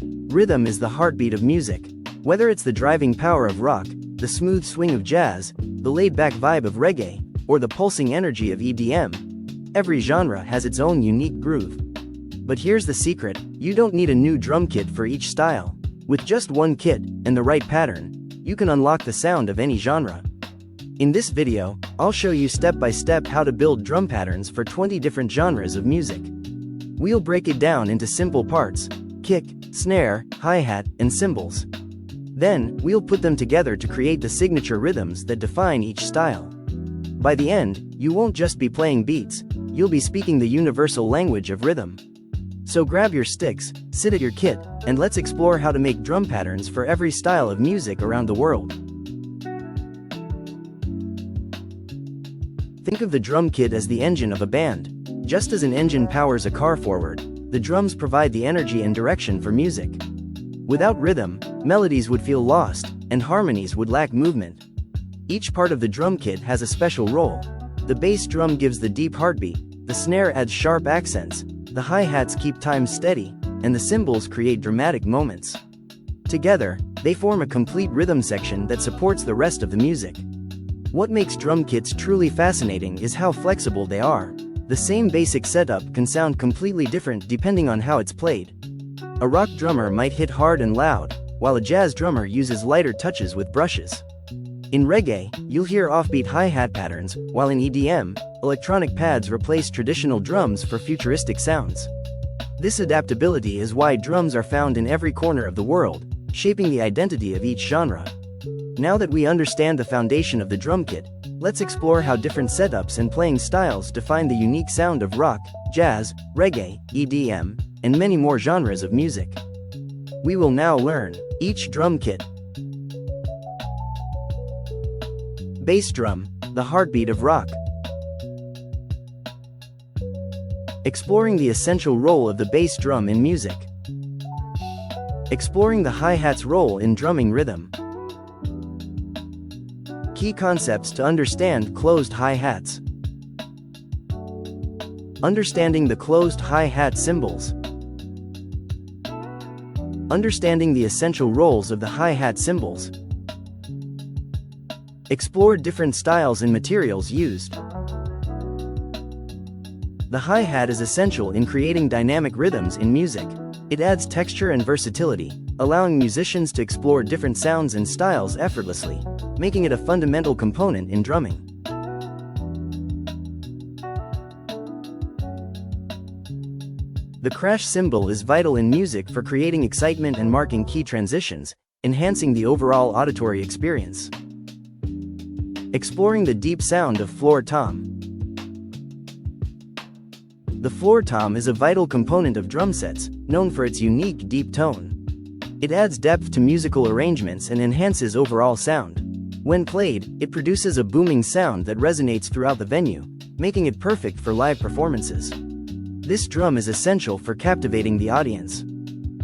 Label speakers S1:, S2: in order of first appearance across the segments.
S1: Rhythm is the heartbeat of music. Whether it's the driving power of rock, the smooth swing of jazz, the laid-back vibe of reggae, or the pulsing energy of EDM, every genre has its own unique groove. But here's the secret: you don't need a new drum kit for each style. With just one kit, and the right pattern, you can unlock the sound of any genre. In this video, I'll show you step by step how to build drum patterns for 20 different genres of music. We'll break it down into simple parts: kick, snare, hi-hat, and cymbals. Then, we'll put them together to create the signature rhythms that define each style. By the end, you won't just be playing beats, you'll be speaking the universal language of rhythm. So grab your sticks, sit at your kit, and let's explore how to make drum patterns for every style of music around the world. Think of the drum kit as the engine of a band. Just as an engine powers a car forward, the drums provide the energy and direction for music. Without rhythm, melodies would feel lost, and harmonies would lack movement. Each part of the drum kit has a special role. The bass drum gives the deep heartbeat, the snare adds sharp accents, the hi-hats keep time steady, and the cymbals create dramatic moments. Together, they form a complete rhythm section that supports the rest of the music. What makes drum kits truly fascinating is how flexible they are. The same basic setup can sound completely different depending on how it's played. A rock drummer might hit hard and loud, while a jazz drummer uses lighter touches with brushes. In reggae, you'll hear offbeat hi-hat patterns, while in EDM, electronic pads replace traditional drums for futuristic sounds. This adaptability is why drums are found in every corner of the world, shaping the identity of each genre. Now that we understand the foundation of the drum kit, let's explore how different setups and playing styles define the unique sound of rock, jazz, reggae, EDM, and many more genres of music. We will now learn each drum kit. Bass drum, the heartbeat of rock. Exploring the essential role of the bass drum in music. Exploring the hi-hat's role in drumming rhythm. Key concepts to understand closed hi-hats. Understanding the closed hi-hat cymbals. Understanding the essential roles of the hi-hat cymbals. Explore different styles and materials used. The hi-hat is essential in creating dynamic rhythms in music. It adds texture and versatility, allowing musicians to explore different sounds and styles effortlessly, making it a fundamental component in drumming. The crash cymbal is vital in music for creating excitement and marking key transitions, enhancing the overall auditory experience. Exploring the deep sound of floor tom. The floor tom is a vital component of drum sets, known for its unique deep tone. It adds depth to musical arrangements and enhances overall sound. When played, it produces a booming sound that resonates throughout the venue, making it perfect for live performances. This drum is essential for captivating the audience.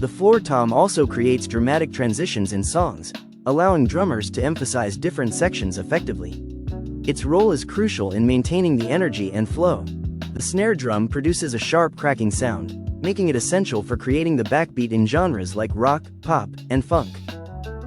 S1: The floor tom also creates dramatic transitions in songs, allowing drummers to emphasize different sections effectively. Its role is crucial in maintaining the energy and flow. The snare drum produces a sharp cracking sound, making it essential for creating the backbeat in genres like rock, pop, and funk.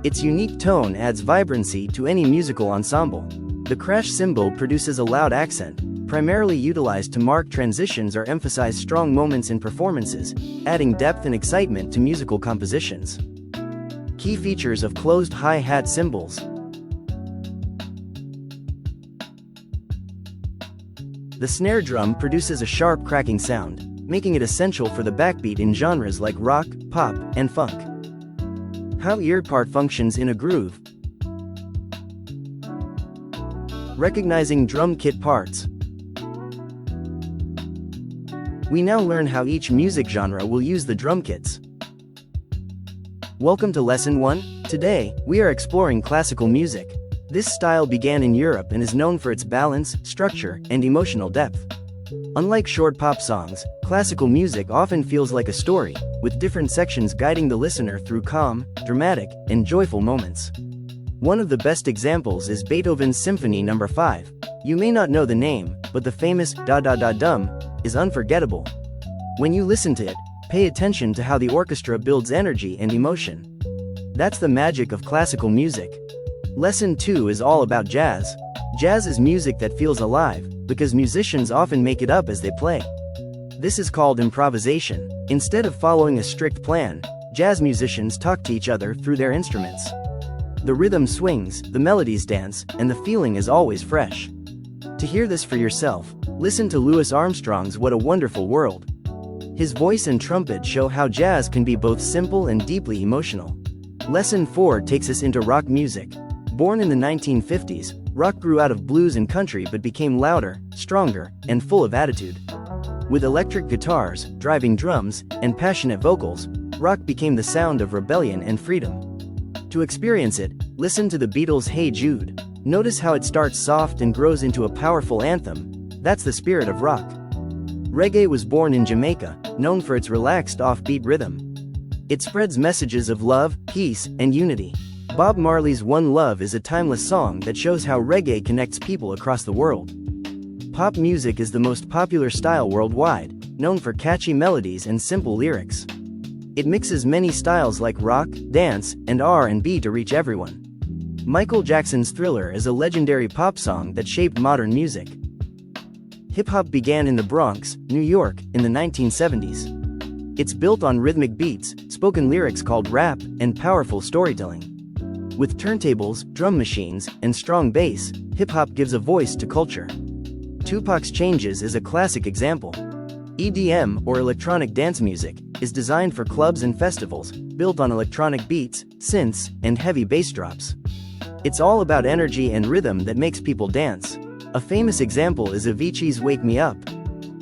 S1: Its unique tone adds vibrancy to any musical ensemble. The crash cymbal produces a loud accent, primarily utilized to mark transitions or emphasize strong moments in performances, adding depth and excitement to musical compositions. Key features of closed hi-hat cymbals. The snare drum produces a sharp cracking sound, making it essential for the backbeat in genres like rock, pop, and funk. How ear part functions in a groove. Recognizing drum kit parts. We now learn how each music genre will use the drum kits. Welcome to Lesson 1. Today, we are exploring classical music. This style began in Europe and is known for its balance, structure, and emotional depth. Unlike short pop songs, classical music often feels like a story, with different sections guiding the listener through calm, dramatic, and joyful moments. One of the best examples is Beethoven's Symphony No. 5. You may not know the name, but the famous da-da-da-dum is unforgettable. When you listen to it, Pay attention to how the orchestra builds energy and emotion. That's the magic of classical music. Lesson 2 is all about jazz. Jazz is music that feels alive, because musicians often make it up as they play. This is called improvisation. Instead of following a strict plan, jazz musicians talk to each other through their instruments. The rhythm swings, the melodies dance, and the feeling is always fresh. To hear this for yourself, listen to Louis Armstrong's What a Wonderful World. His voice and trumpet show how jazz can be both simple and deeply emotional. Lesson 4 takes us into rock music. Born in the 1950s, rock grew out of blues and country but became louder, stronger, and full of attitude. With electric guitars, driving drums, and passionate vocals, rock became the sound of rebellion and freedom. To experience it, listen to the Beatles' Hey Jude. Notice how it starts soft and grows into a powerful anthem. That's the spirit of rock. Reggae was born in Jamaica, known for its relaxed offbeat rhythm. It spreads messages of love, peace, and unity. Bob Marley's One Love is a timeless song that shows how reggae connects people across the world. Pop music is the most popular style worldwide, known for catchy melodies and simple lyrics. It mixes many styles like rock, dance, and R&B to reach everyone. Michael Jackson's Thriller is a legendary pop song that shaped modern music. Hip-hop began in the Bronx, New York, in the 1970s. It's built on rhythmic beats, spoken lyrics called rap, and powerful storytelling. With turntables, drum machines, and strong bass, hip-hop gives a voice to culture. Tupac's Changes is a classic example. EDM, or electronic dance music, is designed for clubs and festivals, built on electronic beats, synths, and heavy bass drops. It's all about energy and rhythm that makes people dance. A famous example is Avicii's Wake Me Up.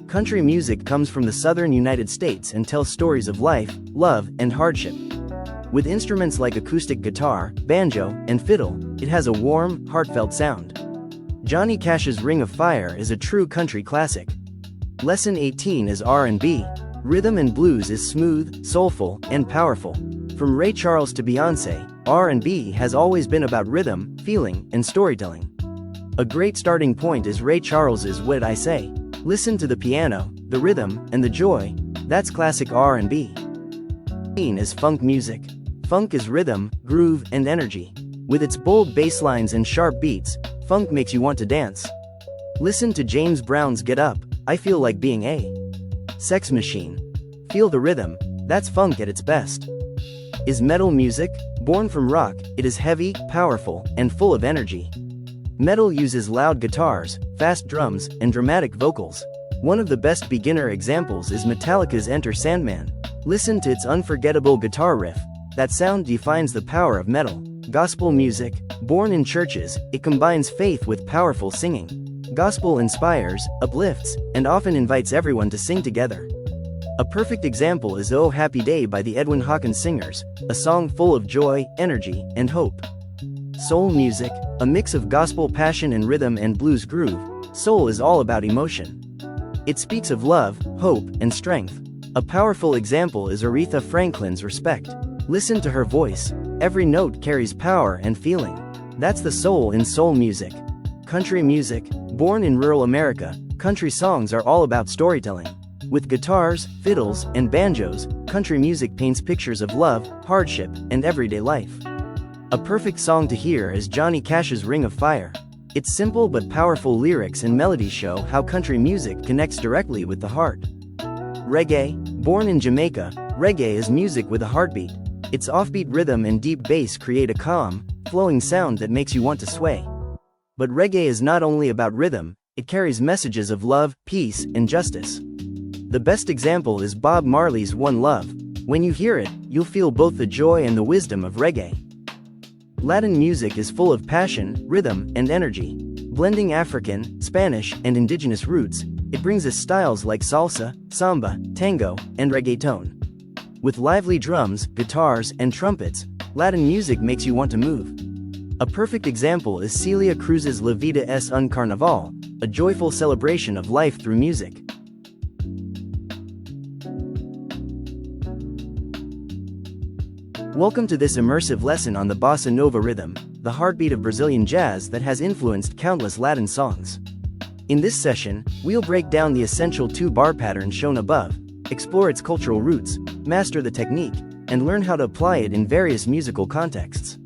S1: Country music comes from the southern United States and tells stories of life, love, and hardship. With instruments like acoustic guitar, banjo, and fiddle, it has a warm, heartfelt sound. Johnny Cash's Ring of Fire is a true country classic. Lesson 18 is R&B. Rhythm and blues is smooth, soulful, and powerful. From Ray Charles to Beyoncé, R&B has always been about rhythm, feeling, and storytelling. A great starting point is Ray Charles's What I Say. Listen to the piano, the rhythm, and the joy. That's classic R&B. Is funk music. Funk is rhythm, groove, and energy. With its bold bass lines and sharp beats, funk makes you want to dance. Listen to James Brown's Get Up, I Feel Like Being a Sex Machine. Feel the rhythm, that's funk at its best. Is metal music? Born from rock, it is heavy, powerful, and full of energy. Metal uses loud guitars, fast drums, and dramatic vocals. One of the best beginner examples is Metallica's Enter Sandman. Listen to its unforgettable guitar riff. That sound defines the power of metal. Gospel music. Born in churches, it combines faith with powerful singing. Gospel inspires, uplifts, and often invites everyone to sing together. A perfect example is Oh Happy Day by the Edwin Hawkins Singers, a song full of joy, energy, and hope. Soul music, a mix of gospel passion and rhythm and blues groove. Soul is all about emotion. It speaks of love, hope, and strength. A powerful example is Aretha Franklin's Respect. Listen to her voice. Every note carries power and feeling. That's the soul in soul music. Country music. Born in rural America, country songs are all about storytelling. With guitars, fiddles, and banjos, country music paints pictures of love, hardship, and everyday life. A perfect song to hear is Johnny Cash's Ring of Fire. Its simple but powerful lyrics and melodies show how country music connects directly with the heart. Reggae. Born in Jamaica, reggae is music with a heartbeat. Its offbeat rhythm and deep bass create a calm, flowing sound that makes you want to sway. But reggae is not only about rhythm, it carries messages of love, peace, and justice. The best example is Bob Marley's One Love. When you hear it, you'll feel both the joy and the wisdom of reggae. Latin music is full of passion, rhythm, and energy. Blending African, Spanish, and indigenous roots, it brings us styles like salsa, samba, tango, and reggaeton. With lively drums, guitars, and trumpets, Latin music makes you want to move. A perfect example is Celia Cruz's La Vida es un Carnaval, a joyful celebration of life through music. Welcome to this immersive lesson on the bossa nova rhythm, the heartbeat of Brazilian jazz that has influenced countless Latin songs. In this session, we'll break down the essential two-bar pattern shown above, explore its cultural roots, master the technique, and learn how to apply it in various musical contexts.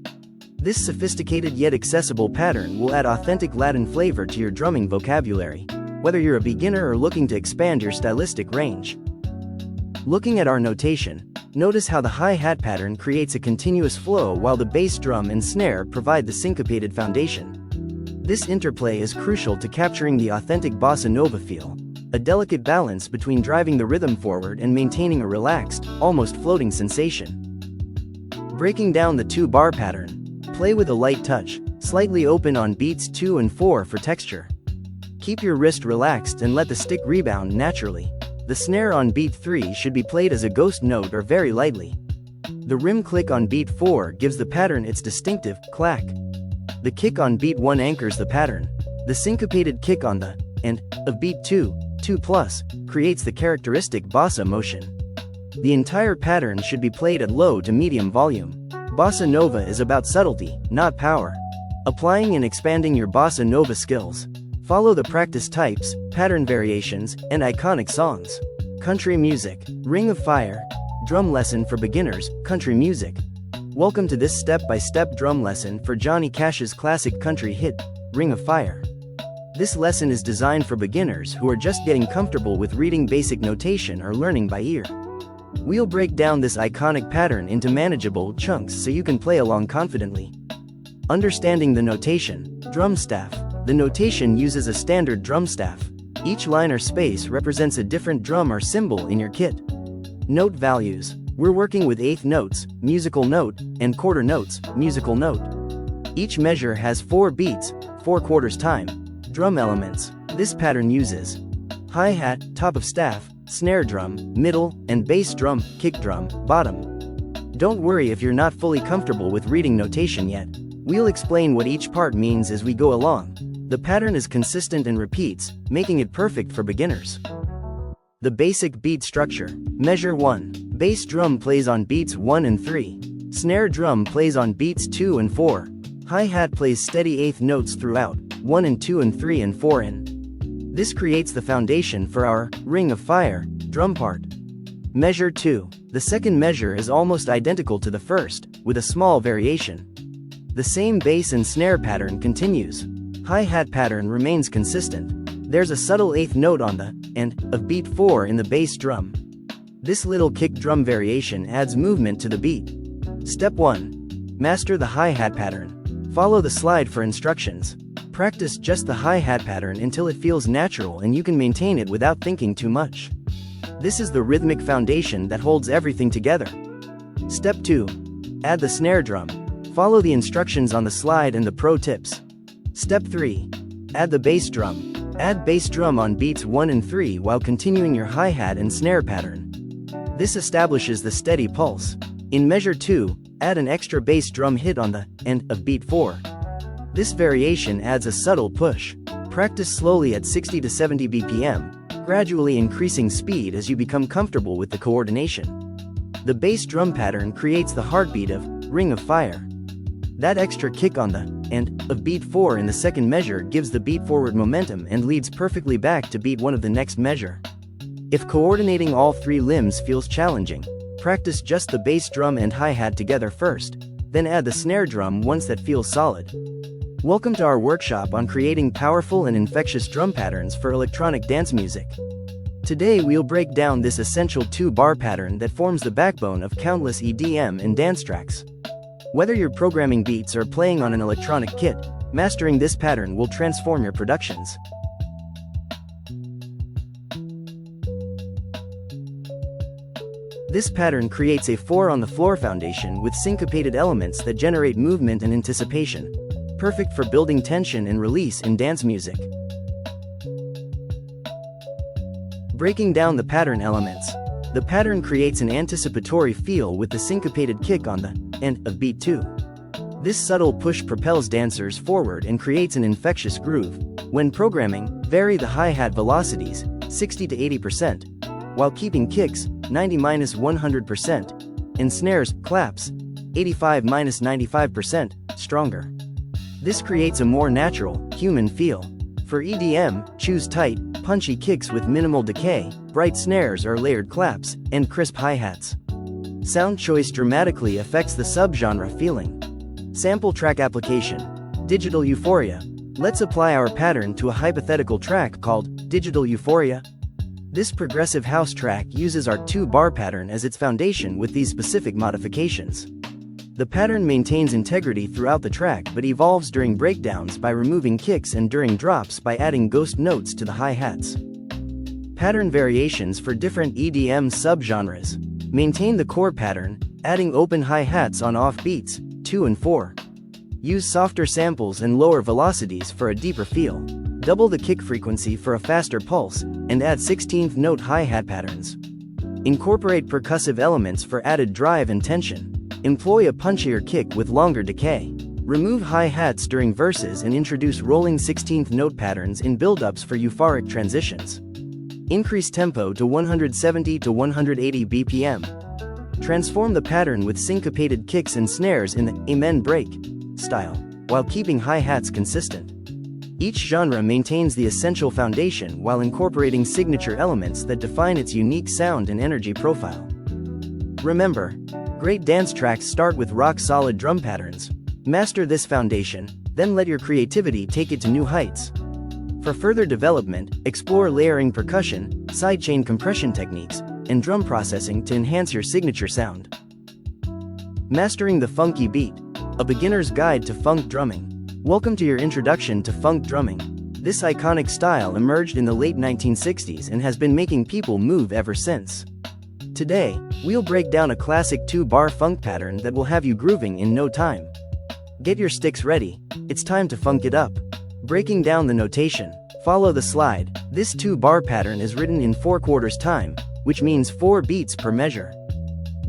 S1: This sophisticated yet accessible pattern will add authentic Latin flavor to your drumming vocabulary, whether you're a beginner or looking to expand your stylistic range. Looking at our notation, notice how the hi-hat pattern creates a continuous flow while the bass drum and snare provide the syncopated foundation. This interplay is crucial to capturing the authentic bossa nova feel, a delicate balance between driving the rhythm forward and maintaining a relaxed, almost floating sensation. Breaking down the 2-bar pattern, play with a light touch, slightly open on beats 2 and 4 for texture. Keep your wrist relaxed and let the stick rebound naturally. The snare on beat 3 should be played as a ghost note or very lightly. The rim click on beat 4 gives the pattern its distinctive clack. The kick on beat 1 anchors the pattern. The syncopated kick on the end of beat 2+ creates the characteristic bossa motion. The entire pattern should be played at low to medium volume. Bossa nova is about subtlety, not power. Applying and expanding your bossa nova skills. Follow the practice types, pattern variations, and iconic songs. Country music, Ring of Fire. Drum lesson for beginners, country music. Welcome to this step-by-step drum lesson for Johnny Cash's classic country hit, Ring of Fire. This lesson is designed for beginners who are just getting comfortable with reading basic notation or learning by ear. We'll break down this iconic pattern into manageable chunks so you can play along confidently. Understanding the notation, drum staff. The notation uses a standard drum staff. Each line or space represents a different drum or cymbal in your kit. Note values. We're working with eighth notes, musical note, and quarter notes, musical note. Each measure has 4 beats, 4 quarters time. Drum elements. This pattern uses hi-hat, top of staff, snare drum, middle, and bass drum, kick drum, bottom. Don't worry if you're not fully comfortable with reading notation yet. We'll explain what each part means as we go along. The pattern is consistent and repeats, making it perfect for beginners. The basic beat structure. Measure 1. Bass drum plays on beats 1 and 3. Snare drum plays on beats 2 and 4. Hi-hat plays steady eighth notes throughout, 1 and 2 and 3 and 4 in. This creates the foundation for our Ring of Fire drum part. Measure 2. The second measure is almost identical to the first, with a small variation. The same bass and snare pattern continues. Hi-hat pattern remains consistent. There's a subtle eighth note on the end of beat 4 in the bass drum. This little kick drum variation adds movement to the beat. Step 1. Master the hi-hat pattern. Follow the slide for instructions. Practice just the hi-hat pattern until it feels natural and you can maintain it without thinking too much. This is the rhythmic foundation that holds everything together. Step 2. Add the snare drum. Follow the instructions on the slide and the pro tips. Step 3. Add the bass drum. Add bass drum on beats 1 and 3 while continuing your hi-hat and snare pattern. This establishes the steady pulse. In measure 2, add an extra bass drum hit on the end of beat 4. This variation adds a subtle push. Practice slowly at 60 to 70 BPM, gradually increasing speed as you become comfortable with the coordination. The bass drum pattern creates the heartbeat of Ring of Fire. That extra kick on the end of beat 4 in the second measure gives the beat forward momentum and leads perfectly back to beat 1 of the next measure. If coordinating all 3 limbs feels challenging, practice just the bass drum and hi-hat together first, then add the snare drum once that feels solid. Welcome to our workshop on creating powerful and infectious drum patterns for electronic dance music. Today we'll break down this essential 2-bar pattern that forms the backbone of countless EDM and dance tracks. Whether you're programming beats or playing on an electronic kit, mastering this pattern will transform your productions. This pattern creates a 4-on-the-floor foundation with syncopated elements that generate movement and anticipation, perfect for building tension and release in dance music. Breaking down the pattern elements. The pattern creates an anticipatory feel with the syncopated kick on the end of beat 2. This subtle push propels dancers forward and creates an infectious groove. When programming, vary the hi-hat velocities, 60 to 80%, while keeping kicks, 90-100%, and snares, claps, 85-95%, stronger. This creates a more natural, human feel. For EDM, choose tight, punchy kicks with minimal decay, bright snares or layered claps, and crisp hi-hats. Sound choice dramatically affects the subgenre feeling. Sample track application. Digital Euphoria. Let's apply our pattern to a hypothetical track called Digital Euphoria. This progressive house track uses our 2-bar pattern as its foundation with these specific modifications. The pattern maintains integrity throughout the track but evolves during breakdowns by removing kicks and during drops by adding ghost notes to the hi-hats. Pattern variations for different EDM subgenres. Maintain the core pattern, adding open hi-hats on off beats, 2 and 4. Use softer samples and lower velocities for a deeper feel. Double the kick frequency for a faster pulse, and add 16th note hi-hat patterns. Incorporate percussive elements for added drive and tension. Employ a punchier kick with longer decay. Remove hi-hats during verses and introduce rolling 16th note patterns in build-ups for euphoric transitions. Increase tempo to 170 to 180 BPM. Transform the pattern with syncopated kicks and snares in the amen break style, while keeping hi-hats consistent. Each genre maintains the essential foundation while incorporating signature elements that define its unique sound and energy profile. Remember, great dance tracks start with rock-solid drum patterns. Master this foundation, then let your creativity take it to new heights. For further development, explore layering percussion, sidechain compression techniques, and drum processing to enhance your signature sound. Mastering the funky beat, a beginner's guide to funk drumming. Welcome to your introduction to funk drumming. This iconic style emerged in the late 1960s and has been making people move ever since. Today, we'll break down a classic 2-bar funk pattern that will have you grooving in no time. Get your sticks ready, it's time to funk it up. Breaking down the notation. Follow the slide. This 2-bar pattern is written in 4/4 time, which means 4 beats per measure.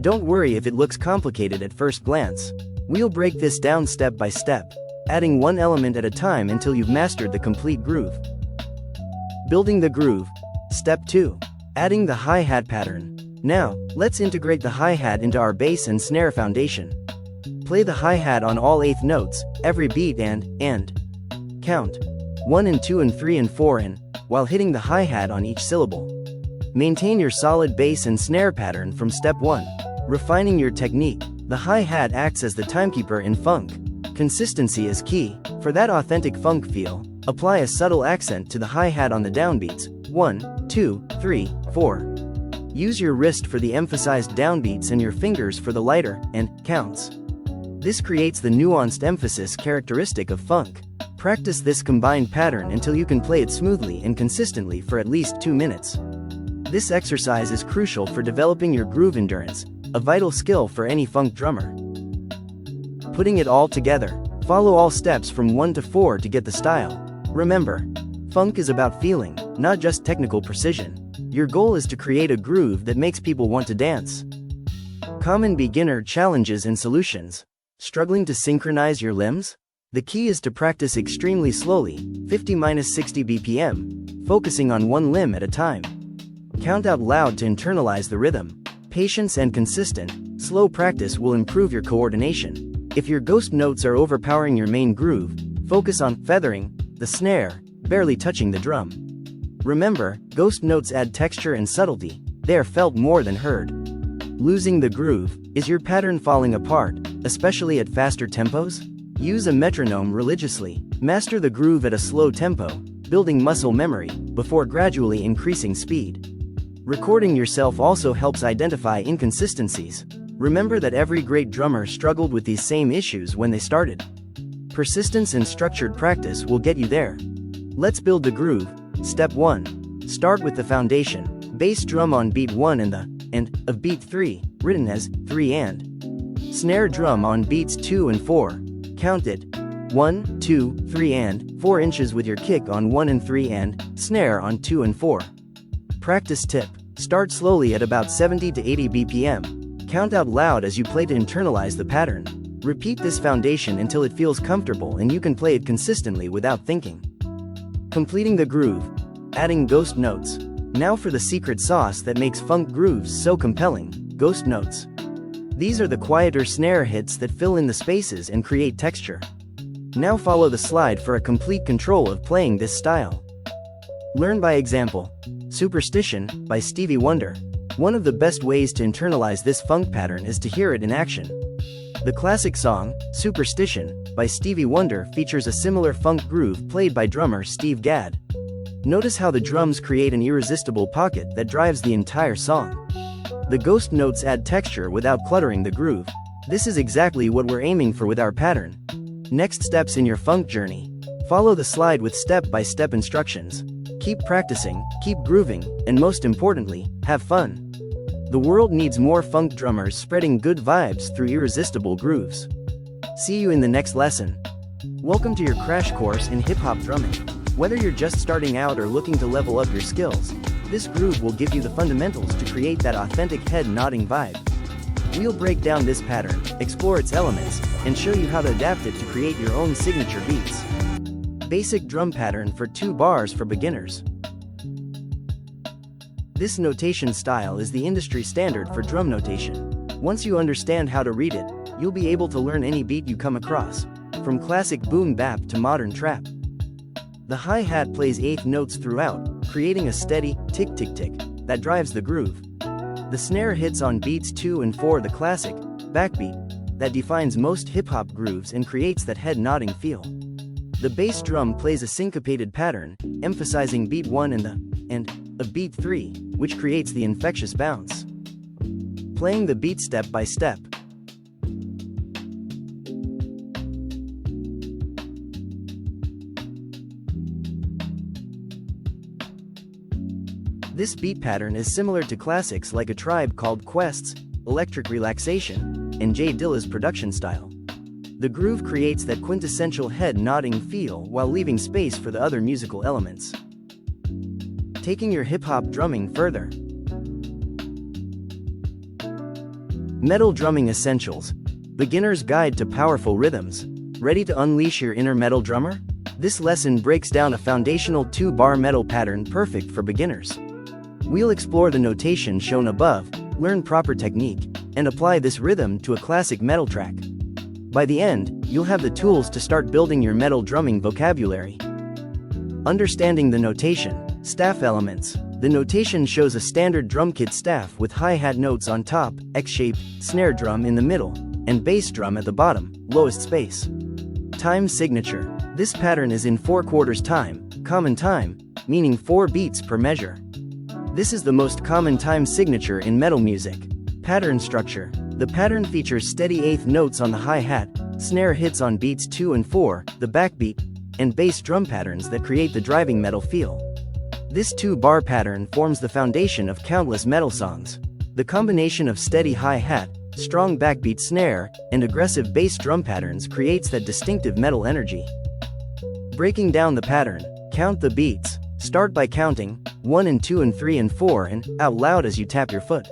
S1: Don't worry if it looks complicated at first glance. We'll break this down step by step, adding one element at a time until you've mastered the complete groove. Building the groove. Step 2. Adding the hi-hat pattern. Now, let's integrate the hi-hat into our bass and snare foundation. Play the hi-hat on all 8th notes, every beat and count 1 and 2 and 3 and 4 and, while hitting the hi-hat on each syllable. Maintain your solid bass and snare pattern from step 1. Refining your technique. The hi-hat acts as the timekeeper in funk. Consistency is key. For that authentic funk feel, apply a subtle accent to the hi-hat on the downbeats, 1, 2, 3, 4. Use your wrist for the emphasized downbeats and your fingers for the lighter and counts. This creates the nuanced emphasis characteristic of funk. Practice this combined pattern until you can play it smoothly and consistently for at least 2 minutes. This exercise is crucial for developing your groove endurance, a vital skill for any funk drummer. Putting it all together. Follow all steps from 1 to 4 to get the style. Remember, funk is about feeling, not just technical precision. Your goal is to create a groove that makes people want to dance. Common beginner challenges and solutions. Struggling to synchronize your limbs? The key is to practice extremely slowly, 50-60 BPM, focusing on one limb at a time. Count out loud to internalize the rhythm. Patience and consistent, slow practice will improve your coordination. If your ghost notes are overpowering your main groove, focus on feathering the snare, barely touching the drum. Remember, ghost notes add texture and subtlety. They are felt more than heard. Losing the groove. Is your pattern falling apart, especially at faster tempos? Use a metronome religiously. Master the groove at a slow tempo, building muscle memory, before gradually increasing speed. Recording yourself also helps identify inconsistencies. Remember that every great drummer struggled with these same issues when they started. Persistence and structured practice will get you there. Let's build the groove. Step 1. Start with the foundation. Bass drum on beat 1 and the and of beat 3, written as 3 and. Snare drum on beats 2 and 4. Count it 1, 2, 3 and 4 inches with your kick on 1 and 3 and snare on 2 and 4. Practice tip. Start slowly at about 70 to 80 BPM. Count out loud as you play to internalize the pattern. Repeat this foundation until it feels comfortable and you can play it consistently without thinking. Completing the groove. Adding ghost notes. Now for the secret sauce that makes funk grooves so compelling, ghost notes. These are the quieter snare hits that fill in the spaces and create texture. Now follow the slide for a complete control of playing this style. Learn by example. Superstition, by Stevie Wonder. One of the best ways to internalize this funk pattern is to hear it in action. The classic song, Superstition, by Stevie Wonder features a similar funk groove played by drummer Steve Gadd. Notice how the drums create an irresistible pocket that drives the entire song. The ghost notes add texture without cluttering the groove. This is exactly what we're aiming for with our pattern. Next steps in your funk journey. Follow the slide with step-by-step instructions. Keep practicing, keep grooving, and most importantly, have fun. The world needs more funk drummers spreading good vibes through irresistible grooves. See you in the next lesson. Welcome to your crash course in hip-hop drumming. Whether you're just starting out or looking to level up your skills, this groove will give you the fundamentals to create that authentic head-nodding vibe. We'll break down this pattern, explore its elements, and show you how to adapt it to create your own signature beats. Basic drum pattern for 2 bars for beginners. This notation style is the industry standard for drum notation. Once you understand how to read it, you'll be able to learn any beat you come across, from classic boom bap to modern trap. The hi-hat plays 8th notes throughout, creating a steady tick-tick-tick that drives the groove. The snare hits on beats 2 and 4, the classic backbeat that defines most hip-hop grooves and creates that head-nodding feel. The bass drum plays a syncopated pattern, emphasizing beat 1 and of beat 3, which creates the infectious bounce. Playing the beat step by step. This beat pattern is similar to classics like A Tribe Called Quest's Electric Relaxation and Jay Dilla's production style. The groove creates that quintessential head-nodding feel while leaving space for the other musical elements. Taking your hip-hop drumming further. Metal Drumming Essentials. Beginner's Guide to Powerful Rhythms. Ready to unleash your inner metal drummer? This lesson breaks down a foundational 2-bar metal pattern perfect for beginners. We'll explore the notation shown above, learn proper technique, and apply this rhythm to a classic metal track. By the end, you'll have the tools to start building your metal drumming vocabulary. Understanding the notation. Staff elements. The notation shows a standard drum kit staff with hi-hat notes on top, X-shaped, snare drum in the middle, and bass drum at the bottom, lowest space. Time signature. This pattern is in 4/4 time, common time, meaning 4 beats per measure. This is the most common time signature in metal music. Pattern structure. The pattern features steady 8th notes on the hi-hat, snare hits on beats 2 and 4, the backbeat, and bass drum patterns that create the driving metal feel. This 2-bar pattern forms the foundation of countless metal songs. The combination of steady hi-hat, strong backbeat snare, and aggressive bass drum patterns creates that distinctive metal energy. Breaking down the pattern. Count the beats. Start by counting 1 and 2 and 3 and 4 and out loud as you tap your foot.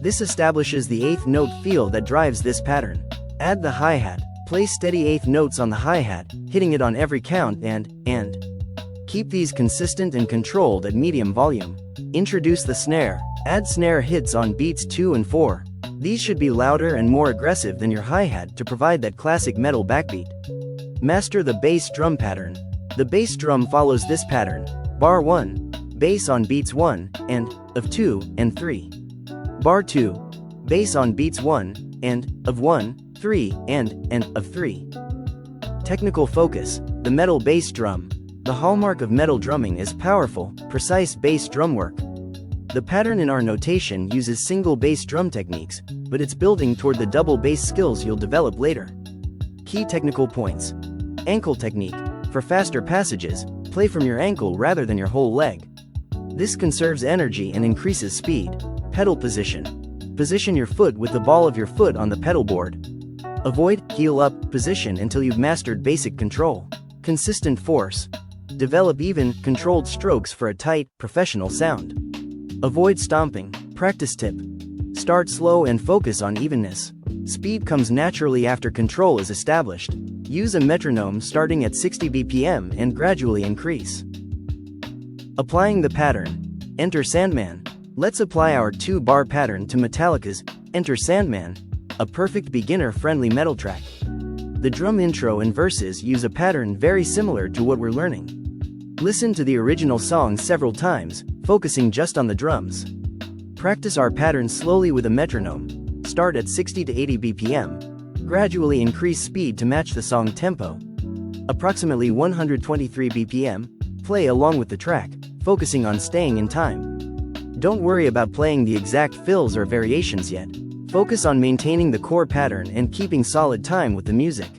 S1: This establishes the 8th note feel that drives this pattern. Add the hi-hat. Play steady 8th notes on the hi-hat, hitting it on every count and keep these consistent and controlled at medium volume. Introduce the snare. Add snare hits on beats 2 and 4. These should be louder and more aggressive than your hi-hat to provide that classic metal backbeat. Master the bass drum pattern. The bass drum follows this pattern. Bar 1. Bass on beats 1 and of 2 and 3. Bar 2. Bass on beats 1 and of 1, 3 and of 3. Technical focus. The metal bass drum. The hallmark of metal drumming is powerful, precise bass drum work. The pattern in our notation uses single bass drum techniques, but it's building toward the double bass skills you'll develop later. Key technical points. Ankle technique. For faster passages, play from your ankle rather than your whole leg. This conserves energy and increases speed. Pedal position. Position your foot with the ball of your foot on the pedal board. Avoid heel-up position until you've mastered basic control. Consistent force. Develop even, controlled strokes for a tight, professional sound. Avoid stomping. Practice tip. Start slow and focus on evenness. Speed comes naturally after control is established. Use a metronome starting at 60 BPM and gradually increase. Applying the pattern. Enter Sandman. Let's apply our 2-bar pattern to Metallica's Enter Sandman, a perfect beginner-friendly metal track. The drum intro and verses use a pattern very similar to what we're learning. Listen to the original song several times, focusing just on the drums. Practice our pattern slowly with a metronome. Start at 60 to 80 BPM. Gradually increase speed to match the song tempo. Approximately 123 BPM. Play along with the track, focusing on staying in time. Don't worry about playing the exact fills or variations yet. Focus on maintaining the core pattern and keeping solid time with the music.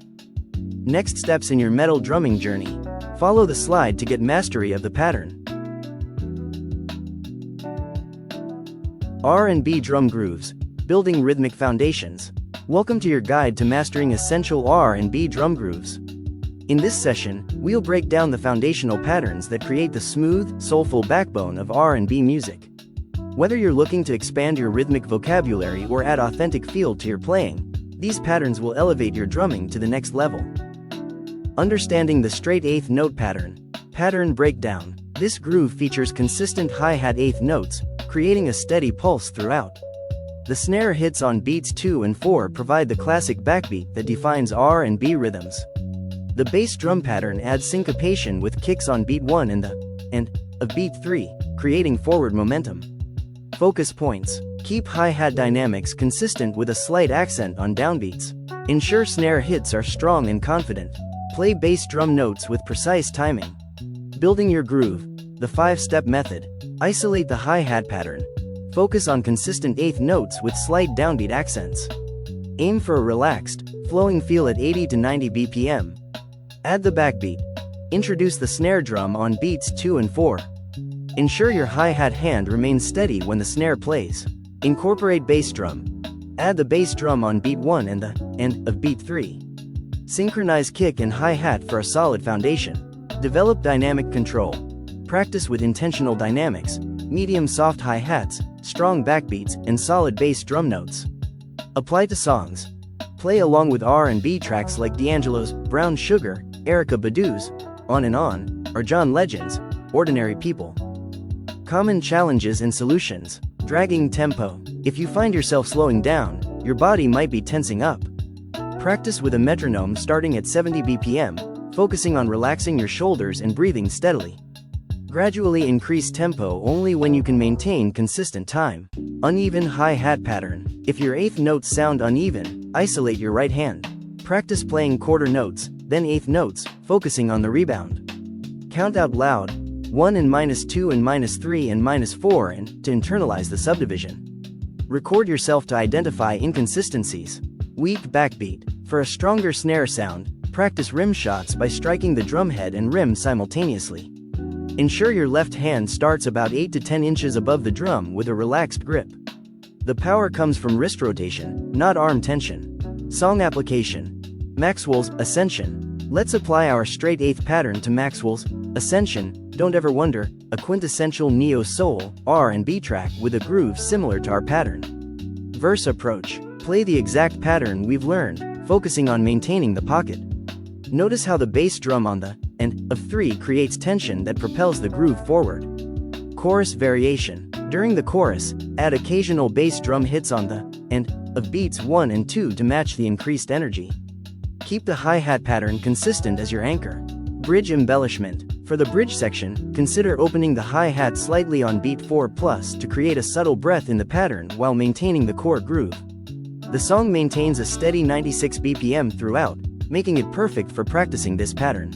S1: Next steps in your metal drumming journey. Follow the slide to get mastery of the pattern. R&B drum grooves, building rhythmic foundations. Welcome to your guide to mastering essential R&B drum grooves. In this session, we'll break down the foundational patterns that create the smooth, soulful backbone of R&B music. Whether you're looking to expand your rhythmic vocabulary or add authentic feel to your playing, these patterns will elevate your drumming to the next level. Understanding the straight eighth note pattern. Pattern breakdown. This groove features consistent hi-hat eighth notes, creating a steady pulse throughout. The snare hits on beats 2 and 4 provide the classic backbeat that defines R&B rhythms. The bass drum pattern adds syncopation with kicks on beat 1 and the end of beat 3, creating forward momentum. Focus points. Keep hi-hat dynamics consistent with a slight accent on downbeats. Ensure snare hits are strong and confident. Play bass drum notes with precise timing. Building your groove. The 5-step method. Isolate the hi-hat pattern. Focus on consistent eighth notes with slight downbeat accents. Aim for a relaxed, flowing feel at 80 to 90 BPM. Add the backbeat. Introduce the snare drum on beats 2 and 4. Ensure your hi-hat hand remains steady when the snare plays. Incorporate bass drum. Add the bass drum on beat 1 and the end of beat 3. Synchronize kick and hi-hat for a solid foundation. Develop dynamic control. Practice with intentional dynamics, medium soft hi-hats, strong backbeats, and solid bass drum notes. Apply to songs. Play along with R&B tracks like D'Angelo's Brown Sugar, Erykah Badu's On, or John Legend's Ordinary People. Common challenges and solutions. Dragging tempo. If you find yourself slowing down, your body might be tensing up. Practice with a metronome starting at 70 BPM, focusing on relaxing your shoulders and breathing steadily. Gradually increase tempo only when you can maintain consistent time. Uneven hi-hat pattern. If your eighth notes sound uneven, isolate your right hand. Practice playing quarter notes, then eighth notes, focusing on the rebound. Count out loud, 1 and -2 and -3 and -4 and to internalize the subdivision. Record yourself to identify inconsistencies. Weak backbeat. For a stronger snare sound, practice rim shots by striking the drumhead and rim simultaneously. Ensure your left hand starts about 8 to 10 inches above the drum with a relaxed grip. The power comes from wrist rotation, not arm tension. Song application. Maxwell's Ascension. Let's apply our straight eighth pattern to Maxwell's Ascension. Don't ever wonder, a quintessential neo-soul, R&B track with a groove similar to our pattern. Verse approach. Play the exact pattern we've learned, focusing on maintaining the pocket. Notice how the bass drum on the end of 3 creates tension that propels the groove forward. Chorus variation. During the chorus, add occasional bass drum hits on the end of beats 1 and 2 to match the increased energy. Keep the hi-hat pattern consistent as your anchor. Bridge embellishment. For the bridge section, consider opening the hi-hat slightly on beat 4+ to create a subtle breath in the pattern while maintaining the core groove. The song maintains a steady 96 BPM throughout, making it perfect for practicing this pattern.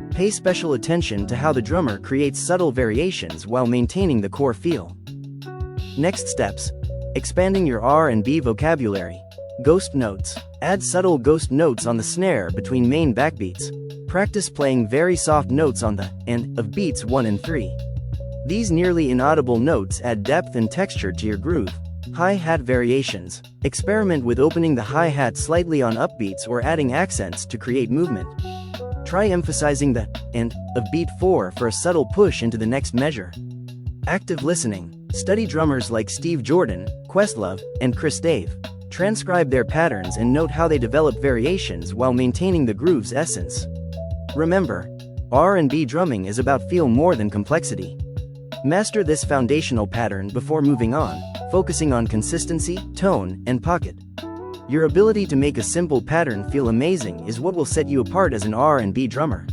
S1: Pay special attention to how the drummer creates subtle variations while maintaining the core feel. Next steps. Expanding your R&B vocabulary. Ghost notes. Add subtle ghost notes on the snare between main backbeats. Practice playing very soft notes on the end of beats 1 and 3. These nearly inaudible notes add depth and texture to your groove. Hi-hat variations. Experiment with opening the hi-hat slightly on upbeats or adding accents to create movement. Try emphasizing the end of beat 4 for a subtle push into the next measure. Active listening. Study drummers like Steve Jordan, Questlove, and Chris Dave. Transcribe their patterns and note how they develop variations while maintaining the groove's essence. Remember, R&B drumming is about feel more than complexity. Master this foundational pattern before moving on, focusing on consistency, tone, and pocket. Your ability to make a simple pattern feel amazing is what will set you apart as an R&B drummer.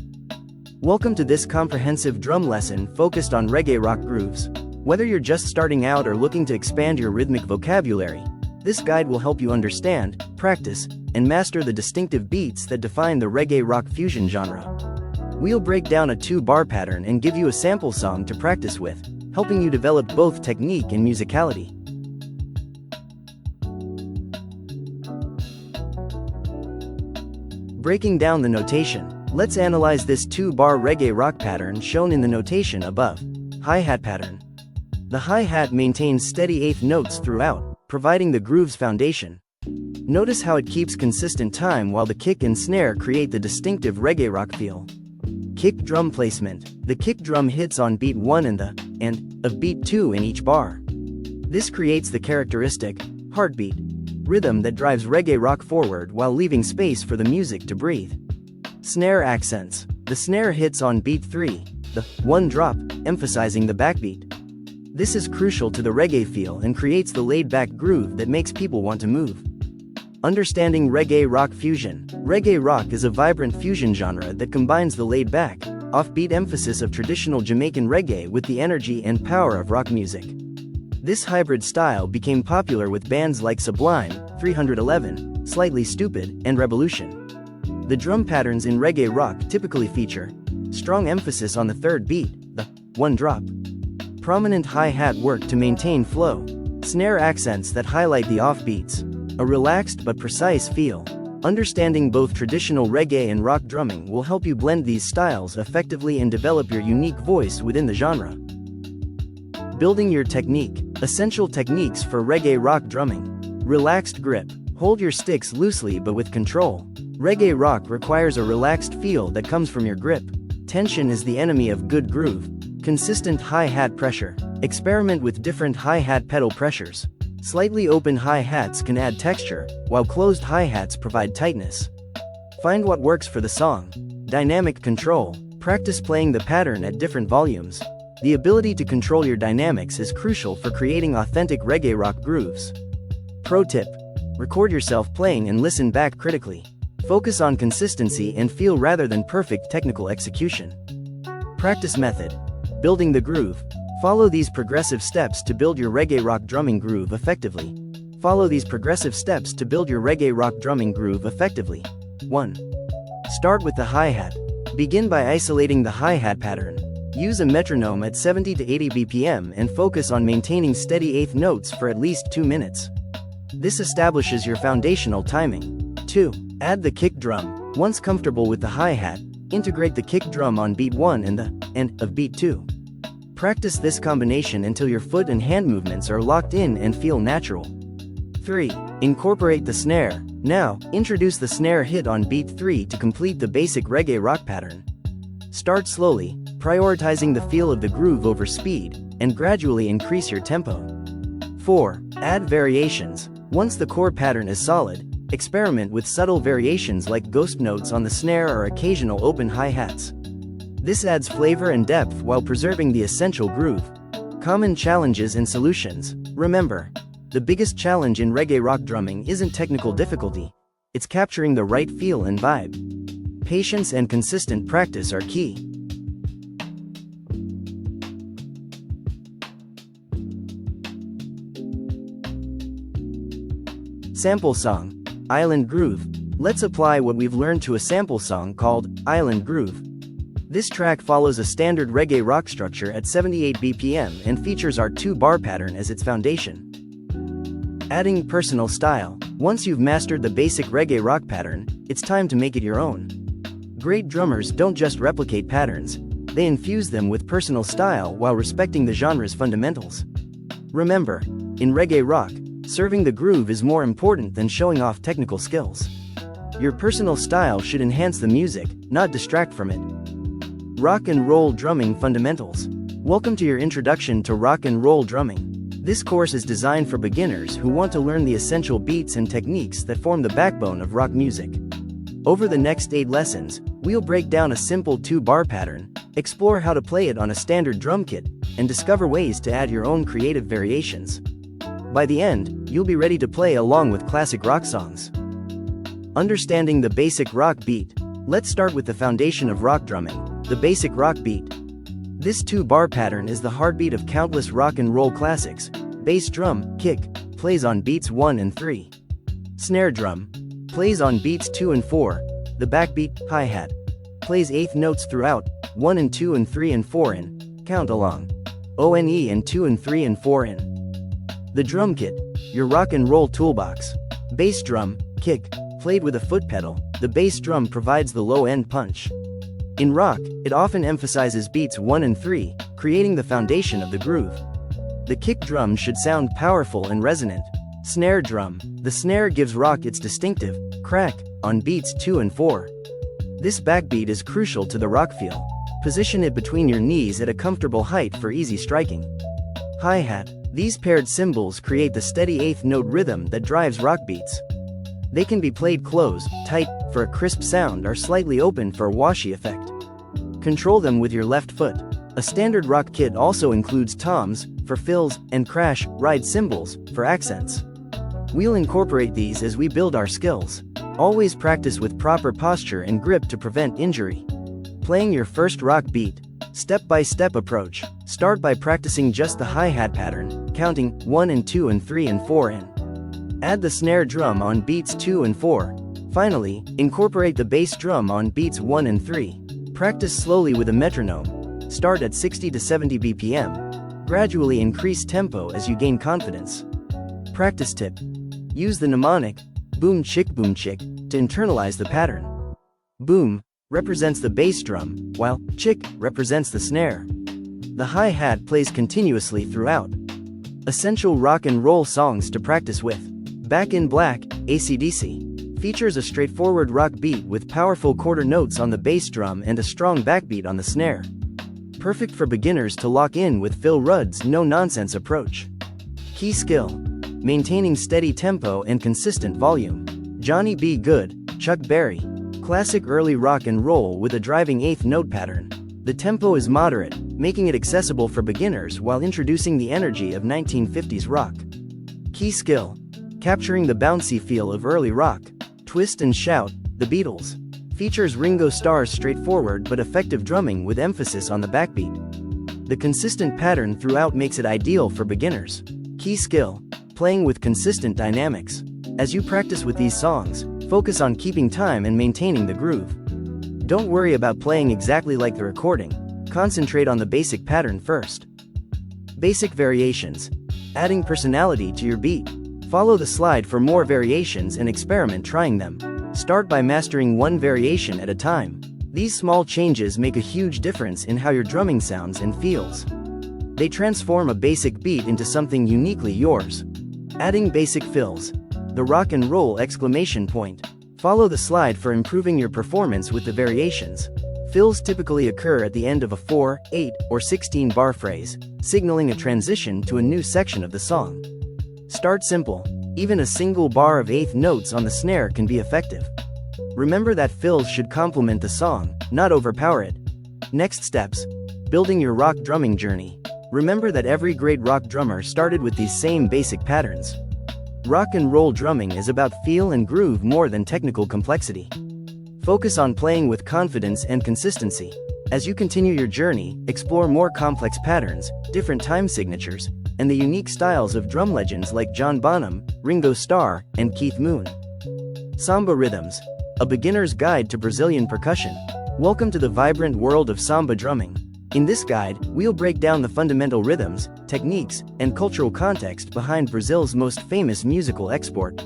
S1: Welcome to this comprehensive drum lesson focused on reggae rock grooves. Whether you're just starting out or looking to expand your rhythmic vocabulary, this guide will help you understand, practice, and master the distinctive beats that define the reggae rock fusion genre. We'll break down a 2-bar pattern and give you a sample song to practice with, helping you develop both technique and musicality. Breaking down the notation, let's analyze this 2-bar reggae rock pattern shown in the notation above. Hi-hat pattern. The hi-hat maintains steady eighth notes throughout, providing the groove's foundation. Notice how it keeps consistent time while the kick and snare create the distinctive reggae rock feel. Kick drum placement. The kick drum hits on beat 1 and the end of beat 2 in each bar. This creates the characteristic heartbeat rhythm that drives reggae rock forward while leaving space for the music to breathe. Snare accents. The snare hits on beat 3, the 1 drop, emphasizing the backbeat. This is crucial to the reggae feel and creates the laid-back groove that makes people want to move. Understanding reggae rock fusion. Reggae rock is a vibrant fusion genre that combines the laid-back, offbeat emphasis of traditional Jamaican reggae with the energy and power of rock music. This hybrid style became popular with bands like Sublime, 311, Slightly Stupid, and Revolution. The drum patterns in reggae rock typically feature strong emphasis on the third beat, the 1 drop. Prominent hi-hat work to maintain flow. Snare accents that highlight the offbeats. A relaxed but precise feel. Understanding both traditional reggae and rock drumming will help you blend these styles effectively and develop your unique voice within the genre. Building your technique. Essential techniques for reggae rock drumming. Relaxed grip. Hold your sticks loosely but with control. Reggae rock requires a relaxed feel that comes from your grip. Tension is the enemy of good groove. Consistent hi-hat pressure. Experiment with different hi-hat pedal pressures. Slightly open hi-hats can add texture, while closed hi-hats provide tightness. Find what works for the song. Dynamic control. Practice playing the pattern at different volumes. The ability to control your dynamics is crucial for creating authentic reggae rock grooves. Pro tip: record yourself playing and listen back critically. Focus on consistency and feel rather than perfect technical execution. Practice method: building the groove. Follow these progressive steps to build your reggae rock drumming groove effectively. Follow these progressive steps to build your reggae rock drumming groove effectively. 1. Start with the hi-hat. Begin by isolating the hi-hat pattern. Use a metronome at 70 to 80 BPM and focus on maintaining steady eighth notes for at least 2 minutes. This establishes your foundational timing. 2. Add the kick drum. Once comfortable with the hi-hat, integrate the kick drum on beat 1 and the end of beat 2. Practice this combination until your foot and hand movements are locked in and feel natural. 3. Incorporate the snare. Now, introduce the snare hit on beat 3 to complete the basic reggae rock pattern. Start slowly, prioritizing the feel of the groove over speed, and gradually increase your tempo. 4. Add variations. Once the core pattern is solid, experiment with subtle variations like ghost notes on the snare or occasional open hi-hats. This adds flavor and depth while preserving the essential groove. Common challenges and solutions. Remember, the biggest challenge in reggae rock drumming isn't technical difficulty, it's capturing the right feel and vibe. Patience and consistent practice are key. Sample song. Island Groove. Let's apply what we've learned to a sample song called Island Groove. This track follows a standard reggae rock structure at 78 BPM and features our 2-bar pattern as its foundation. Adding personal style. Once you've mastered the basic reggae rock pattern, it's time to make it your own. Great drummers don't just replicate patterns, they infuse them with personal style while respecting the genre's fundamentals. Remember, in reggae rock, serving the groove is more important than showing off technical skills. Your personal style should enhance the music, not distract from it. Rock and roll drumming fundamentals. Welcome to your introduction to rock and roll drumming. This course is designed for beginners who want to learn the essential beats and techniques that form the backbone of rock music. Over the next 8 lessons, we'll break down a simple 2-bar pattern, explore how to play it on a standard drum kit, and discover ways to add your own creative variations. By the end, you'll be ready to play along with classic rock songs. Understanding the basic rock beat. Let's start with the foundation of rock drumming, the basic rock beat. This 2-bar pattern is the heartbeat of countless rock and roll classics. Bass drum, kick, plays on beats 1 and 3. Snare drum, plays on beats 2 and 4. The backbeat, hi-hat, plays eighth notes throughout, 1 and 2 and 3 and 4 in, count along. ONE and 2 and 3 and 4 in. The drum kit, your rock and roll toolbox. Bass drum, kick, played with a foot pedal, the bass drum provides the low-end punch. In rock, it often emphasizes beats 1 and 3, creating the foundation of the groove. The kick drum should sound powerful and resonant. Snare drum, the snare gives rock its distinctive crack on beats 2 and 4. This backbeat is crucial to the rock feel. Position it between your knees at a comfortable height for easy striking. Hi-hat, these paired cymbals create the steady eighth note rhythm that drives rock beats. They can be played close, tight, for a crisp sound or slightly open for a washy effect. Control them with your left foot. A standard rock kit also includes toms, for fills, and crash, ride cymbals, for accents. We'll incorporate these as we build our skills. Always practice with proper posture and grip to prevent injury. Playing your first rock beat. Step-by-step approach. Start by practicing just the hi-hat pattern, counting 1 and 2 and 3 and 4 in. Add the snare drum on beats 2 and 4. Finally, incorporate the bass drum on beats 1 and 3. Practice slowly with a metronome. Start at 60 to 70 BPM. Gradually increase tempo as you gain confidence. Practice tip. Use the mnemonic, boom chick, to internalize the pattern. Boom represents the bass drum, while chick represents the snare. The hi-hat plays continuously throughout. Essential rock and roll songs to practice with. Back in Black, AC/DC, features a straightforward rock beat with powerful quarter notes on the bass drum and a strong backbeat on the snare. Perfect for beginners to lock in with Phil Rudd's no-nonsense approach. Key skill: maintaining steady tempo and consistent volume. Johnny B. Good, Chuck Berry. Classic early rock and roll with a driving eighth note pattern. The tempo is moderate, making it accessible for beginners while introducing the energy of 1950s rock. Key skill: capturing the bouncy feel of early rock. Twist and Shout, The Beatles. Features Ringo Starr's straightforward but effective drumming with emphasis on the backbeat. The consistent pattern throughout makes it ideal for beginners. Key skill: playing with consistent dynamics. As you practice with these songs, focus on keeping time and maintaining the groove. Don't worry about playing exactly like the recording. Concentrate on the basic pattern first. Basic variations. Adding personality to your beat. Follow the slide for more variations and experiment trying them. Start by mastering one variation at a time. These small changes make a huge difference in how your drumming sounds and feels. They transform a basic beat into something uniquely yours. Adding basic fills. The rock and roll exclamation point. Follow the slide for improving your performance with the variations. Fills typically occur at the end of a 4, 8, or 16 bar phrase, signaling a transition to a new section of the song. Start simple. Even a single bar of eighth notes on the snare can be effective. Remember that fills should complement the song, not overpower it. Next steps. Building your rock drumming journey. Remember that every great rock drummer started with these same basic patterns. Rock and roll drumming is about feel and groove more than technical complexity. Focus on playing with confidence and consistency. As you continue your journey, explore more complex patterns, different time signatures, and the unique styles of drum legends like John Bonham, Ringo Starr, and Keith Moon. Samba Rhythms, a beginner's guide to Brazilian percussion. Welcome to the vibrant world of samba drumming. In this guide, we'll break down the fundamental rhythms, techniques, and cultural context behind Brazil's most famous musical export.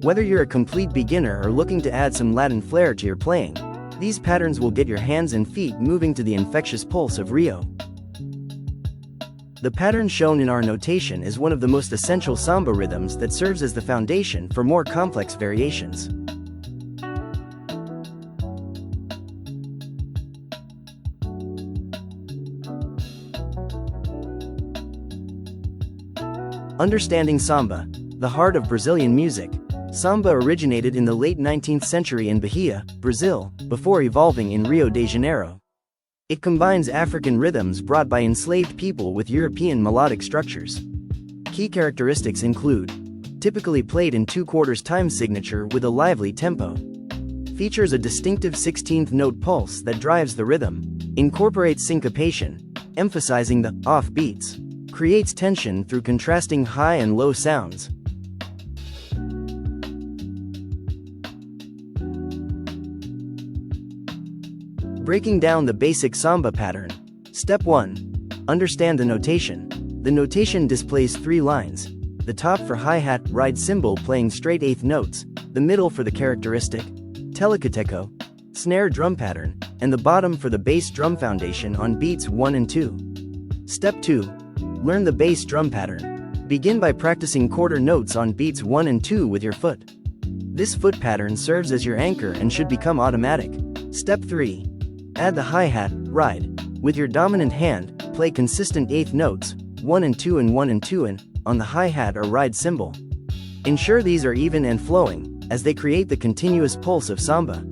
S1: Whether you're a complete beginner or looking to add some Latin flair to your playing, these patterns will get your hands and feet moving to the infectious pulse of Rio. The pattern shown in our notation is one of the most essential samba rhythms that serves as the foundation for more complex variations. Understanding samba, the heart of Brazilian music. Samba originated in the late 19th century in Bahia, Brazil, before evolving in Rio de Janeiro. It combines African rhythms brought by enslaved people with European melodic structures. Key characteristics include: typically played in 2/4 time signature with a lively tempo. Features a distinctive 16th note pulse that drives the rhythm. Incorporates syncopation, emphasizing the off beats. Creates tension through contrasting high and low sounds. Breaking down the basic samba pattern. Step 1. Understand the notation. The notation displays 3 lines. The top for hi-hat, ride cymbal playing straight 8th notes, the middle for the characteristic telekateco snare drum pattern, and the bottom for the bass drum foundation on beats 1 and 2. Step 2. Learn the bass drum pattern. Begin by practicing quarter notes on beats 1 and 2 with your foot. This foot pattern serves as your anchor and should become automatic. Step 3. Add the hi-hat, ride. With your dominant hand, play consistent 8th notes, 1 and 2 and 1 and 2 and, on the hi-hat or ride cymbal. Ensure these are even and flowing, as they create the continuous pulse of samba.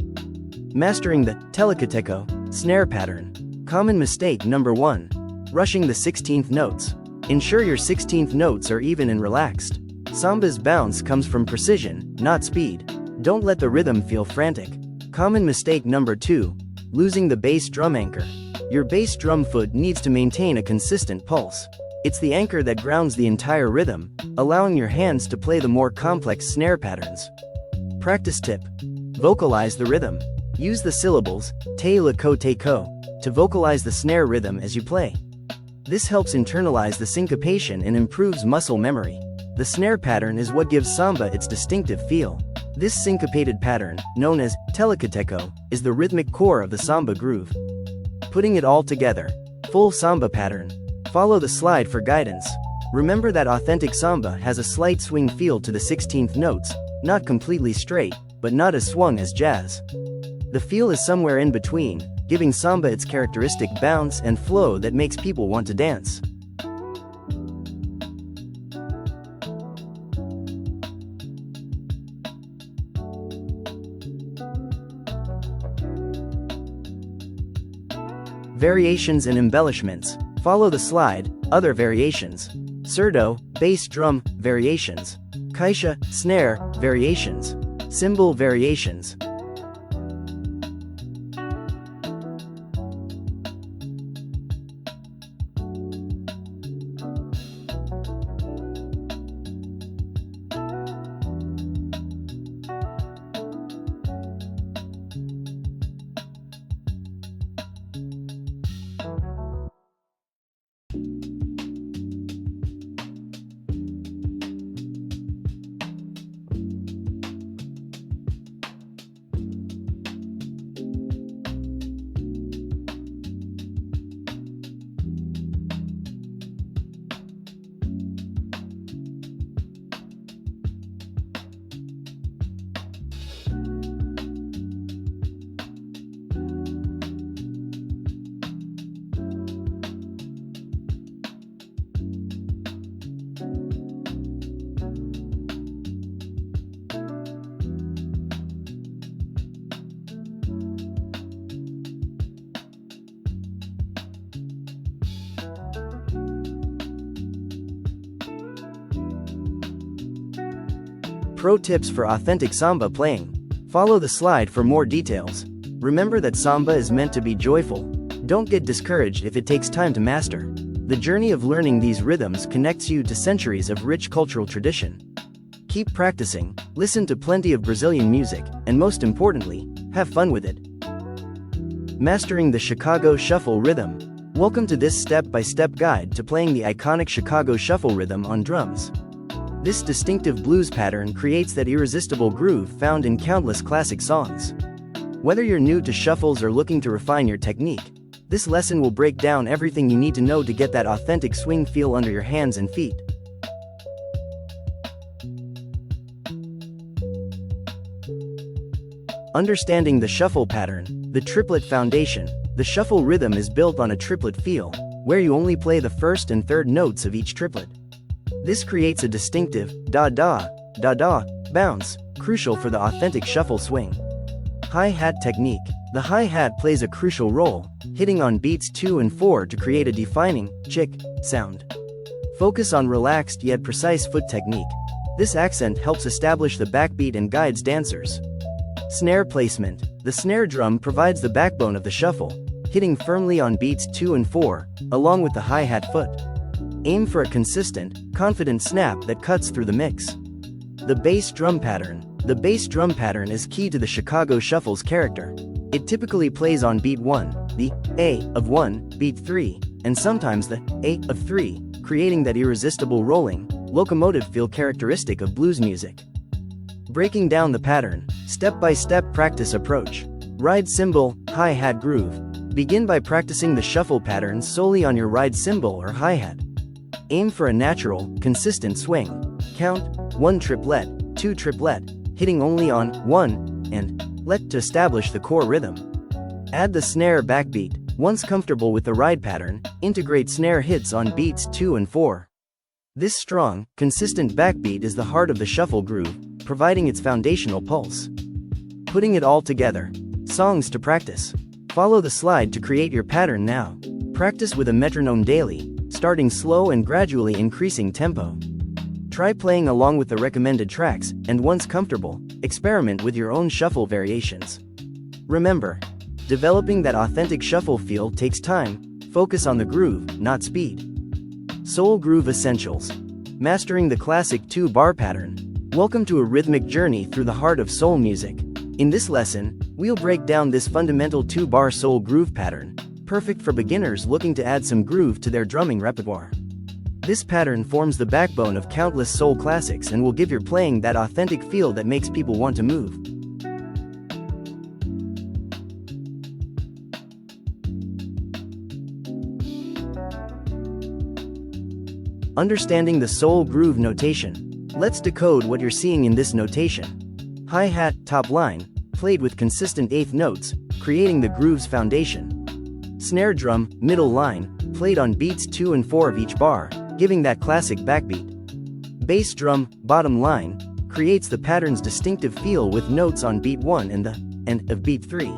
S1: Mastering the telekateco snare pattern. Common mistake number 1. Rushing the 16th notes. Ensure your 16th notes are even and relaxed. Samba's bounce comes from precision, not speed. Don't let the rhythm feel frantic. Common mistake number 2. Losing the bass drum anchor. Your bass drum foot needs to maintain a consistent pulse. It's the anchor that grounds the entire rhythm, allowing your hands to play the more complex snare patterns. Practice tip. Vocalize the rhythm. Use the syllables, te la ko te ko, to vocalize the snare rhythm as you play. This helps internalize the syncopation and improves muscle memory. The snare pattern is what gives samba its distinctive feel. This syncopated pattern, known as telekateco, is the rhythmic core of the samba groove. Putting it all together. Full samba pattern. Follow the slide for guidance. Remember that authentic samba has a slight swing feel to the 16th notes, not completely straight, but not as swung as jazz. The feel is somewhere in between, giving samba its characteristic bounce and flow that makes people want to dance. Variations and embellishments. Follow the slide. Other variations. Surdo, bass drum, variations. Kaisha, snare, variations. Cymbal variations. Pro tips for authentic samba playing. Follow the slide for more details. Remember that samba is meant to be joyful. Don't get discouraged if it takes time to master. The journey of learning these rhythms connects you to centuries of rich cultural tradition. Keep practicing, listen to plenty of Brazilian music, and most importantly, have fun with it. Mastering the Chicago Shuffle Rhythm. Welcome to this step-by-step guide to playing the iconic Chicago Shuffle rhythm on drums. This distinctive blues pattern creates that irresistible groove found in countless classic songs. Whether you're new to shuffles or looking to refine your technique, this lesson will break down everything you need to know to get that authentic swing feel under your hands and feet. Understanding the shuffle pattern, the triplet foundation. The shuffle rhythm is built on a triplet feel, where you only play the first and third notes of each triplet. This creates a distinctive da-da, da-da bounce, crucial for the authentic shuffle swing. Hi-hat technique. The hi-hat plays a crucial role, hitting on beats 2 and 4 to create a defining chick sound. Focus on relaxed yet precise foot technique. This accent helps establish the backbeat and guides dancers. Snare placement. The snare drum provides the backbone of the shuffle, hitting firmly on beats 2 and 4, along with the hi-hat foot. Aim for a consistent, confident snap that cuts through the mix. The bass drum pattern. The bass drum pattern is key to the Chicago Shuffle's character. It typically plays on beat 1, the A of 1, beat 3, and sometimes the A of 3, creating that irresistible rolling, locomotive feel characteristic of blues music. Breaking down the pattern. Step-by-step practice approach. Ride cymbal, hi-hat groove. Begin by practicing the shuffle pattern solely on your ride cymbal or hi-hat. Aim for a natural, consistent swing. Count 1 triplet, 2 triplet, hitting only on 1 and let to establish the core rhythm. Add the snare backbeat. Once comfortable with the ride pattern, integrate snare hits on beats 2 and 4. This strong, consistent backbeat is the heart of the shuffle groove, providing its foundational pulse. Putting it all together. Songs to practice. Follow the slide to create your pattern now. Practice with a metronome daily, starting slow and gradually increasing tempo. Try playing along with the recommended tracks, and once comfortable, experiment with your own shuffle variations. Remember, developing that authentic shuffle feel takes time. Focus on the groove, not speed. Soul Groove Essentials. Mastering the classic 2-bar pattern. Welcome to a rhythmic journey through the heart of soul music. In this lesson, we'll break down this fundamental 2-bar soul groove pattern, perfect for beginners looking to add some groove to their drumming repertoire. This pattern forms the backbone of countless soul classics and will give your playing that authentic feel that makes people want to move. Understanding the soul groove notation. Let's decode what you're seeing in this notation. Hi-hat, top line, played with consistent eighth notes, creating the groove's foundation. Snare drum, middle line, played on beats 2 and 4 of each bar, giving that classic backbeat. Bass drum, bottom line, creates the pattern's distinctive feel with notes on beat 1 and the end of beat 3.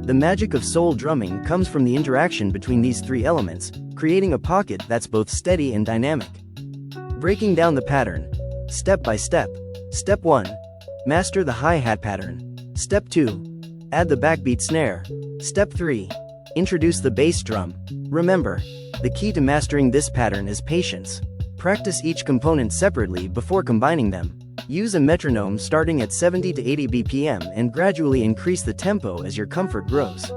S1: The magic of soul drumming comes from the interaction between these three elements, creating a pocket that's both steady and dynamic. Breaking down the pattern. Step by step. Step 1. Master the hi-hat pattern. Step 2. Add the backbeat snare. Step 3. Introduce the bass drum. Remember, the key to mastering this pattern is patience. Practice each component separately before combining them. Use a metronome starting at 70 to 80 BPM and gradually increase the tempo as your comfort grows.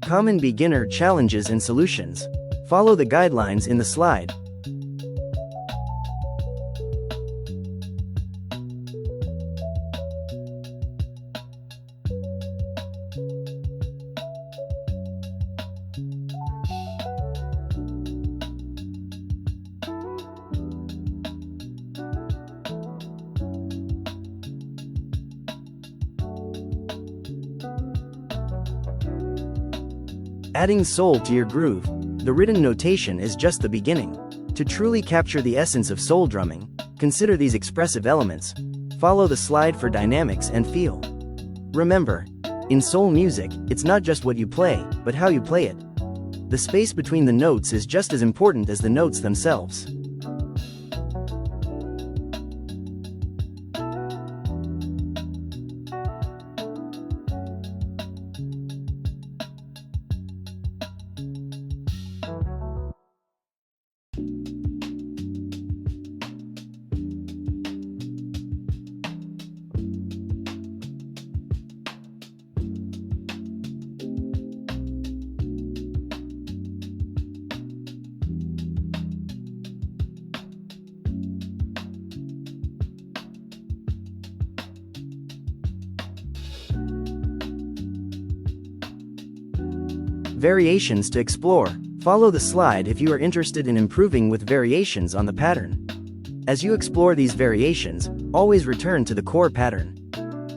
S1: Common beginner challenges and solutions. Follow the guidelines in the slide. Adding soul to your groove. The written notation is just the beginning. To truly capture the essence of soul drumming, consider these expressive elements. Follow the slide for dynamics and feel. Remember, in soul music, it's not just what you play, but how you play it. The space between the notes is just as important as the notes themselves. Variations to explore. Follow the slide if you are interested in improving with variations on the pattern. As you explore these variations, always return to the core pattern.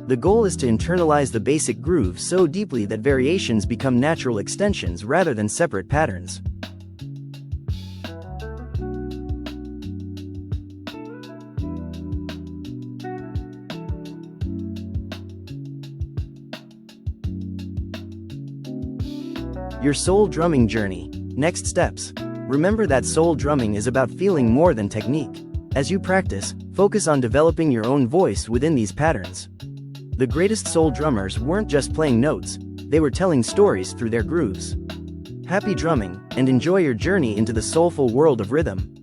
S1: The goal is to internalize the basic groove so deeply that variations become natural extensions rather than separate patterns. Your soul drumming journey. Next steps. Remember that soul drumming is about feeling more than technique. As you practice, focus on developing your own voice within these patterns. The greatest soul drummers weren't just playing notes, they were telling stories through their grooves. Happy drumming, and enjoy your journey into the soulful world of rhythm.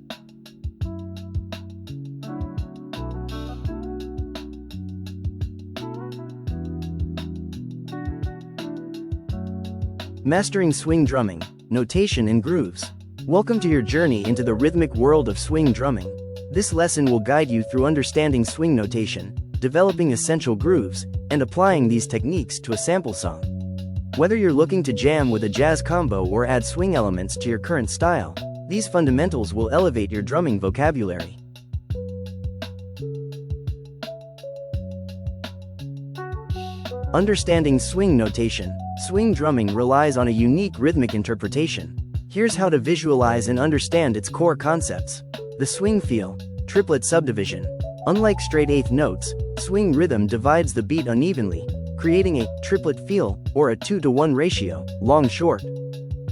S1: Mastering swing drumming, notation and grooves. Welcome to your journey into the rhythmic world of swing drumming. This lesson will guide you through understanding swing notation, developing essential grooves, and applying these techniques to a sample song. Whether you're looking to jam with a jazz combo or add swing elements to your current style, these fundamentals will elevate your drumming vocabulary. Understanding swing notation. Swing drumming relies on a unique rhythmic interpretation. Here's how to visualize and understand its core concepts. The swing feel. Triplet subdivision. Unlike straight eighth notes, swing rhythm divides the beat unevenly, creating a triplet feel, or a 2-to-1 ratio, long-short.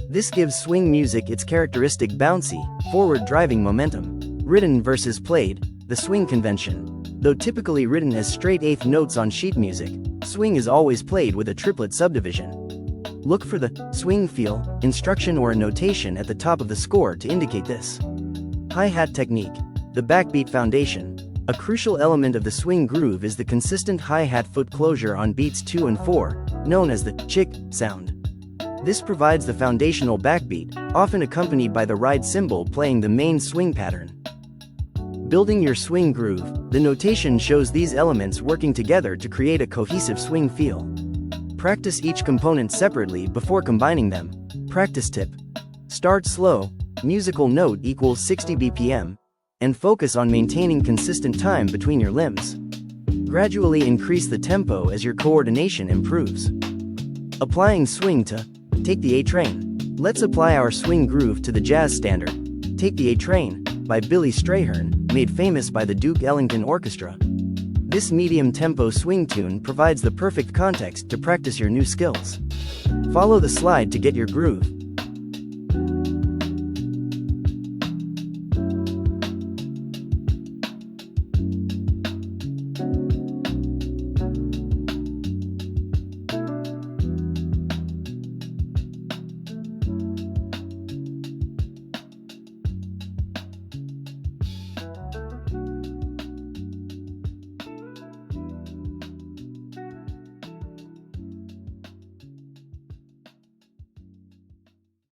S1: This gives swing music its characteristic bouncy, forward-driving momentum. Written versus played. The swing convention. Though typically written as straight eighth notes on sheet music, swing is always played with a triplet subdivision. Look for the swing feel instruction or a notation at the top of the score to indicate this. Hi-hat technique. The backbeat foundation. A crucial element of the swing groove is the consistent hi-hat foot closure on beats 2 and 4, known as the chick sound. This provides the foundational backbeat, often accompanied by the ride cymbal playing the main swing pattern. Building your swing groove. The notation shows these elements working together to create a cohesive swing feel. Practice each component separately before combining them. Practice tip. Start slow, musical note equals 60 BPM, and focus on maintaining consistent time between your limbs. Gradually increase the tempo as your coordination improves. Applying swing to Take the A Train. Let's apply our swing groove to the jazz standard, Take the A Train, by Billy Strayhorn, made famous by the Duke Ellington Orchestra. This medium-tempo swing tune provides the perfect context to practice your new skills. Follow the slide to get your groove.